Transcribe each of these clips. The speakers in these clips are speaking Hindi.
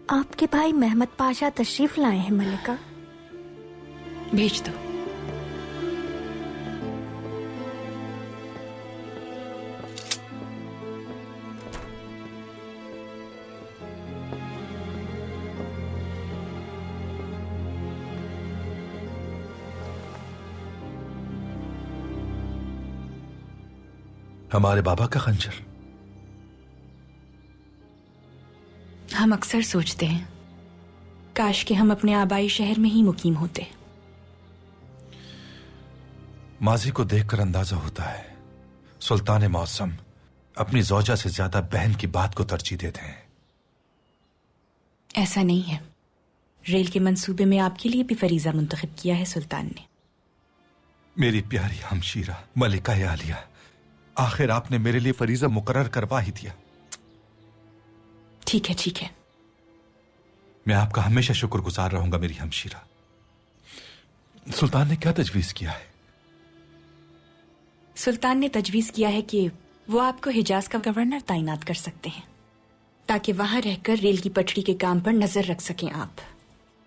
आपके भाई मेहमद पाशा तशरीफ लाए हैं मलिका। भेज दो। हमारे बाबा का खंजर। हम अक्सर सोचते हैं काश कि हम अपने आबाई शहर में ही मुकीम होते। माजी को देखकर अंदाजा होता है सुल्तान मौसम अपनी जौजा से ज्यादा बहन की बात को तरजीह देते हैं। ऐसा नहीं है। रेल के मंसूबे में आपके लिए भी फरीजा मुंतखब किया है सुल्तान ने। मेरी प्यारी हमशीरा मलिका आलिया, आखिर आपने मेरे लिए फरीजा मुकर्रर करवा ही दिया। ठीक है ठीक है। मैं आपका हमेशा शुक्रगुजार रहूंगा मेरी हमशीरा। सुल्तान ने क्या तजवीज किया है? सुल्तान ने तजवीज किया है कि वो आपको हिजाज का गवर्नर तैनात कर सकते हैं ताकि वहां रहकर रेल की पटरी के काम पर नजर रख सकें आप,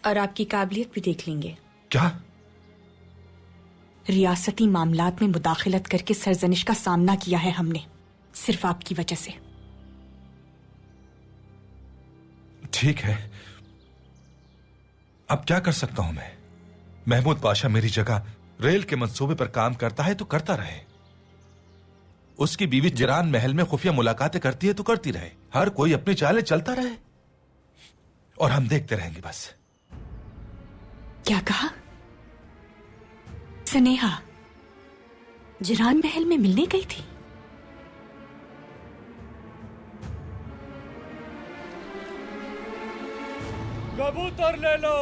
और आपकी काबिलियत भी देख लेंगे। क्या? रियासती मामलात में मुदाखलत करके सरजनिश का सामना किया है हमने, सिर्फ आपकी वजह से। ठीक है, अब क्या कर सकता हूं मैं? महमूद पाशा मेरी जगह रेल के मंसूबे पर काम करता है तो करता रहे। उसकी बीवी जिरान महल में खुफिया मुलाकातें करती है तो करती रहे। हर कोई अपनी चालें चलता रहे और हम देखते रहेंगे बस। क्या कहा? स्नेहा जिरान महल में मिलने गई थी? कबूतर ले लो,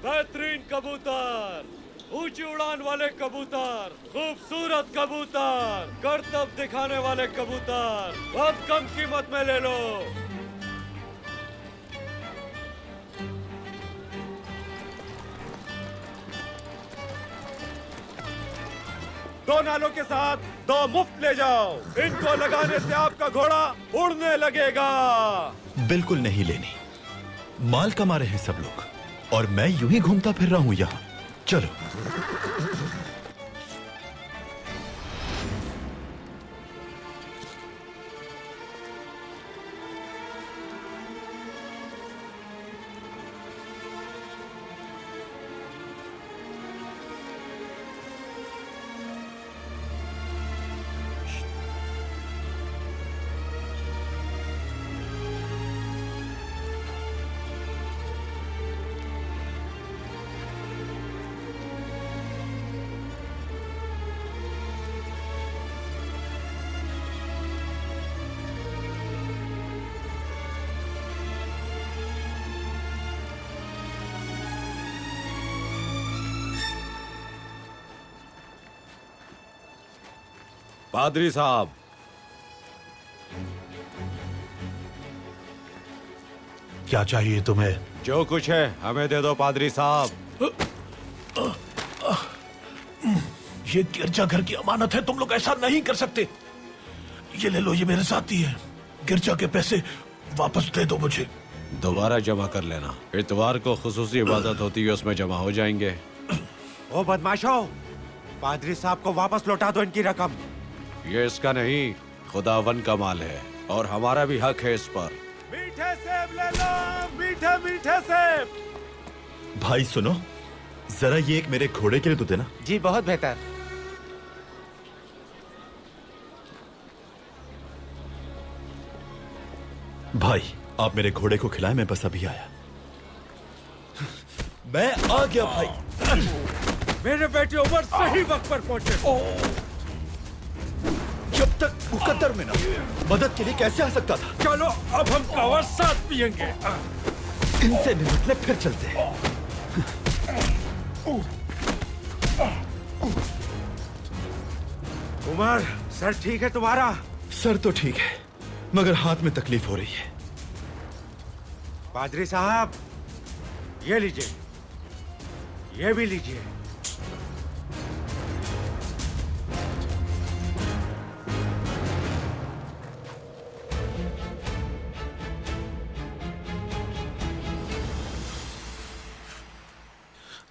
बेहतरीन कबूतर, ऊंची उड़ान वाले कबूतर, खूबसूरत कबूतर, करतब दिखाने वाले कबूतर, बहुत कम कीमत में ले लो। दो नालों के साथ दो मुफ्त ले जाओ। इनको लगाने से आपका घोड़ा उड़ने लगेगा। बिल्कुल नहीं लेनी। माल कमा रहे हैं सब लोग और मैं यूं ही घूमता फिर रहा हूं यहां। चलो। पादरी साहब, क्या चाहिए तुम्हें? जो कुछ है हमें दे दो पादरी साहब। ये गिरजाघर की अमानत है, तुम लोग ऐसा नहीं कर सकते। ये ले लो, ये मेरे साथी है। गिरजा के पैसे वापस दे दो मुझे। दोबारा जमा कर लेना। इतवार को खुसूसी इबादत होती है, उसमें जमा हो जाएंगे। ओ बदमाशो, पादरी साहब को वापस लौटा दो इनकी रकम। ये इसका नहीं, खुदावन का माल है और हमारा भी हक है इस पर। मीठे सेब ले लो, मीठे मीठे सेब। भाई सुनो, जरा ये एक मेरे घोड़े के लिए तो देना। जी बहुत बेहतर। भाई आप मेरे घोड़े को खिलाएं, मैं बस अभी आया। मैं आ गया भाई। मेरे बेटे उमर सही वक्त पर पहुंचे। जब तक मुकद्दर में ना, मदद के लिए कैसे आ सकता था? चलो अब हम कावा साथ पियेंगे। इनसे निपटने फिर चलते हैं। उमर, सर ठीक है तुम्हारा? सर तो ठीक है, मगर हाथ में तकलीफ हो रही है। पादरी साहब, ये लीजिए, ये भी लीजिए।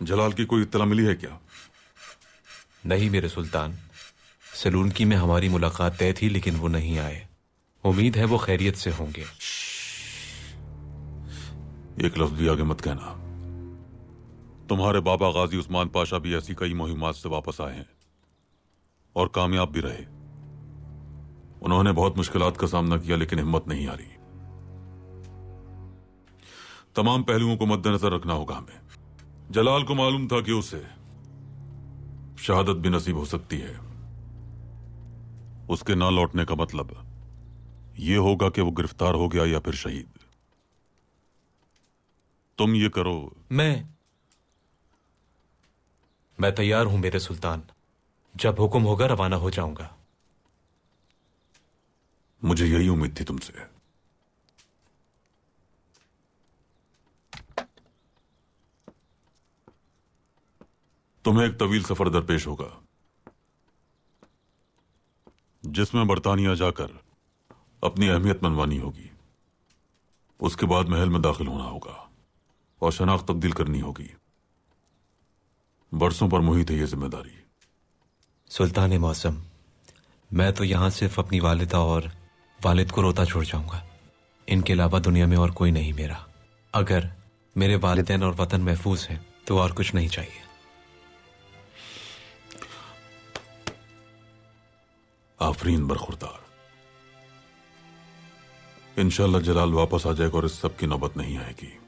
जलाल की कोई इत्तला मिली है क्या? नहीं मेरे सुल्तान, सलून की में हमारी मुलाकात तय थी लेकिन वो नहीं आए। उम्मीद है वो खैरियत से होंगे। एक लफ्ज भी आगे मत कहना। तुम्हारे बाबा गाजी उस्मान पाशा भी ऐसी कई मुहिमात से वापस आए हैं और कामयाब भी रहे। उन्होंने बहुत मुश्किलात का सामना किया लेकिन हिम्मत नहीं हारी। तमाम पहलुओं को मद्देनजर रखना होगा हमें। जलाल को मालूम था कि उसे शहादत भी नसीब हो सकती है। उसके ना लौटने का मतलब यह होगा कि वो गिरफ्तार हो गया या फिर शहीद। तुम ये करो। मैं तैयार हूं मेरे सुल्तान। जब हुक्म होगा रवाना हो जाऊंगा। मुझे यही उम्मीद थी तुमसे। तुम्हें एक तवील सफर दरपेश होगा जिसमें बरतानिया जाकर अपनी अहमियत मनवानी होगी। उसके बाद महल में दाखिल होना होगा और शनाख्त तब्दील करनी होगी। बरसों पर मुहित है ये जिम्मेदारी। सुल्तान मौसम, मैं तो यहां सिर्फ अपनी वालिदा और वालिद को रोता छोड़ जाऊंगा। इनके अलावा दुनिया में और कोई नहीं मेरा। अगर मेरे वालिदैन और वतन महफूज हैं तो और कुछ नहीं चाहिए। आफरीन बरखुरदार। इंशाल्लाह जलाल वापस आ जाएगा और इस सब की नौबत नहीं आएगी।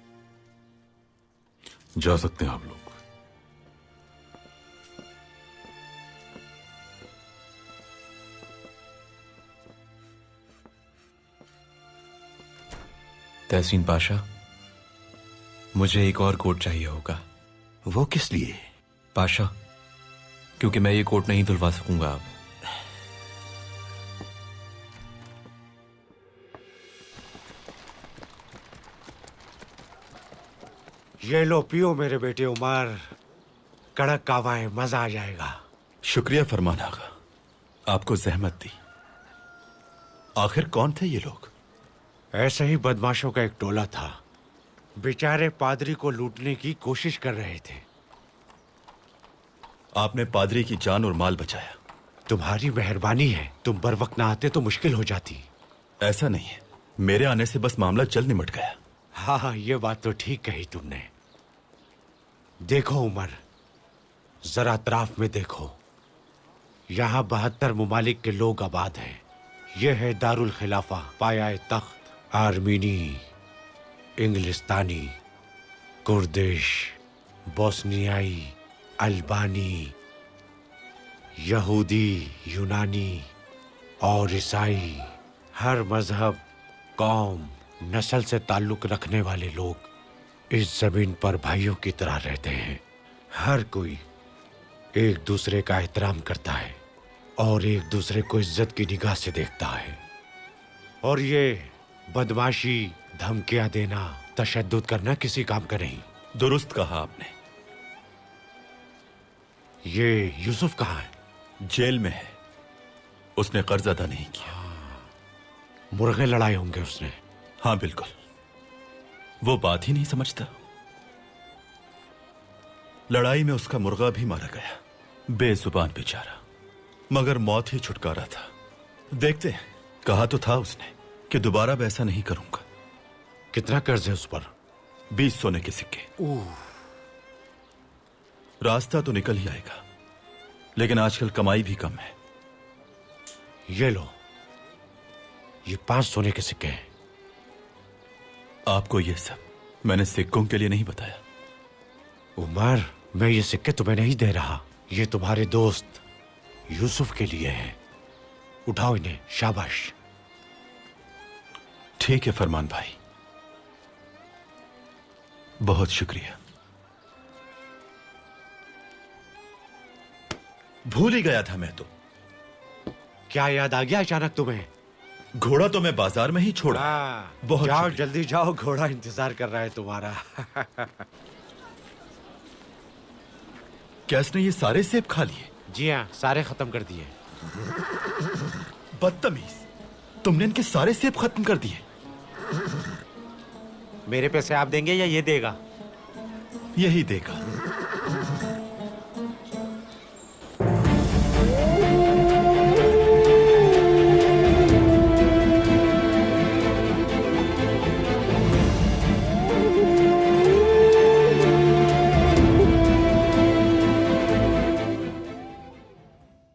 जा सकते हैं आप लोग। तहसीन पाशा, मुझे एक और कोट चाहिए होगा। वो किस लिए? पाशा, क्योंकि मैं ये कोट नहीं धुलवा सकूंगा अब। ये लो पियो मेरे बेटे उमर। कड़क कावा है, मजा आ जाएगा। शुक्रिया फरमान आगा, आपको जहमत दी। आखिर कौन थे ये लोग? ऐसे ही बदमाशों का एक टोला था। बेचारे पादरी को लूटने की कोशिश कर रहे थे। आपने पादरी की जान और माल बचाया। तुम्हारी मेहरबानी है। तुम बर वक्त ना आते तो मुश्किल हो जाती। ऐसा नहीं है, मेरे आने से बस मामला जल्द निमट गया। हाँ, ये बात तो ठीक कही तुमने। देखो उमर, जरा अतराफ में देखो। यहाँ 72 मुमालिक के लोग आबाद हैं। यह है दारुल खिलाफा, पाया तख्त। आर्मीनी, इंग्लिस्तानी, कुर्दिश, बोस्नियाई, अल्बानी, यहूदी, यूनानी और ईसाई, हर मजहब, कौम, नस्ल से ताल्लुक रखने वाले लोग इस जमीन पर भाइयों की तरह रहते हैं। हर कोई एक दूसरे का एहतराम करता है और एक दूसरे को इज्जत की निगाह से देखता है। और ये बदमाशी, धमकियां देना, तशद्दुद करना किसी काम का नहीं। दुरुस्त कहा आपने। ये यूसुफ कहाँ है? जेल में है। उसने कर्ज अदा नहीं किया। मुर्गे लड़ाए होंगे उसने। हाँ बिल्कुल, वो बात ही नहीं समझता। लड़ाई में उसका मुर्गा भी मारा गया। बेजुबान बेचारा, मगर मौत ही छुटकारा था। देखते हैं, कहा तो था उसने कि दोबारा वैसा नहीं करूंगा। कितना कर्ज है उस पर? 20 सोने के सिक्के। रास्ता तो निकल ही आएगा, लेकिन आजकल कमाई भी कम है। ये लो, ये 5 सोने के सिक्के हैं। आपको ये सब मैंने सिक्कों के लिए नहीं बताया। उमर, मैं ये सिक्के तुम्हें नहीं दे रहा। ये तुम्हारे दोस्त यूसुफ के लिए है। उठाओ इन्हें। शाबाश। ठीक है फरमान भाई, बहुत शुक्रिया। भूल ही गया था मैं तो। क्या याद आ गया अचानक तुम्हें? घोड़ा तो मैं बाजार में ही छोड़ा। बहुत जाओ, शुक्रिया। जल्दी जाओ, घोड़ा इंतजार कर रहा है तुम्हारा। क्या इसने ये सारे सेब खा लिए? जी हाँ, सारे खत्म कर दिए। बदतमीज, तुमने इनके सारे सेब खत्म कर दिए। मेरे पैसे आप देंगे या ये देगा? यही देगा।